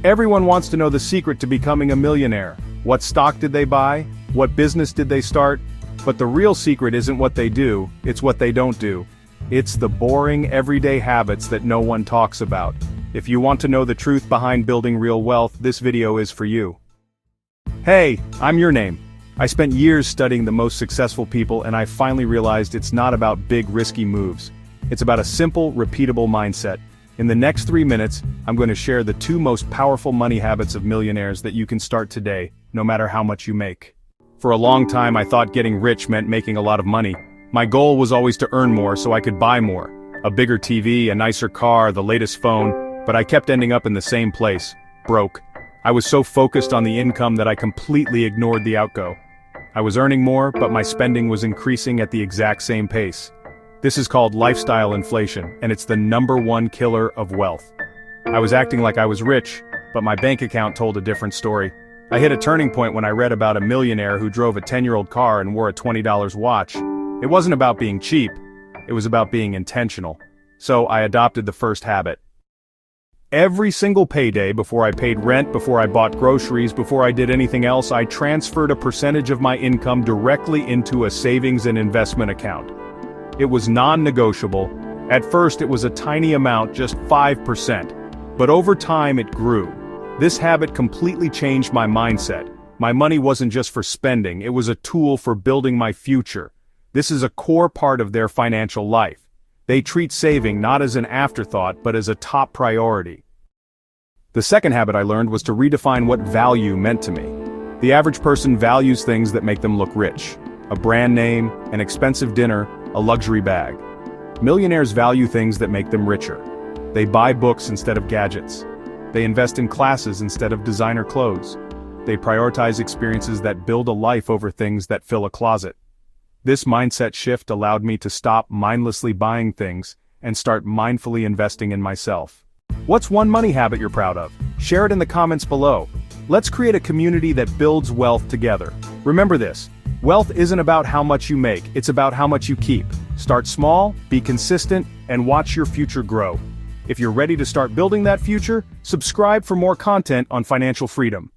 Everyone wants to know the secret to becoming a millionaire. What stock did they buy? What business did they start? But the real secret isn't what they do, it's what they don't do. It's the boring, everyday habits that no one talks about. If you want to know the truth behind building real wealth, this video is for you. Hey, I'm your name. I spent years studying the most successful people, and I finally realized it's not about big, risky moves. It's about a simple, repeatable mindset. In the next 3 minutes, I'm going to share the 2 most powerful money habits of millionaires that you can start today, no matter how much you make. For a long time, I thought getting rich meant making a lot of money. My goal was always to earn more so I could buy more. A bigger TV, a nicer car, the latest phone, but I kept ending up in the same place, broke. I was so focused on the income that I completely ignored the outgo. I was earning more, but my spending was increasing at the exact same pace. This is called lifestyle inflation, and it's the #1 killer of wealth. I was acting like I was rich, but my bank account told a different story. I hit a turning point when I read about a millionaire who drove a 10-year-old car and wore a $20 watch. It wasn't about being cheap, it was about being intentional. So I adopted the first habit. Every single payday, before I paid rent, before I bought groceries, before I did anything else, I transferred a percentage of my income directly into a savings and investment account. It was non-negotiable. At first it was a tiny amount, just 5%. But over time it grew. This habit completely changed my mindset. My money wasn't just for spending, it was a tool for building my future. This is a core part of their financial life. They treat saving not as an afterthought, but as a top priority. The second habit I learned was to redefine what value meant to me. The average person values things that make them look rich. A brand name, an expensive dinner, a luxury bag. Millionaires value things that make them richer. They buy books instead of gadgets. They invest in classes instead of designer clothes. They prioritize experiences that build a life over things that fill a closet. This mindset shift allowed me to stop mindlessly buying things and start mindfully investing in myself. What's one money habit you're proud of? Share it in the comments below. Let's create a community that builds wealth together. Remember this. Wealth isn't about how much you make, it's about how much you keep. Start small, be consistent, and watch your future grow. If you're ready to start building that future, subscribe for more content on financial freedom.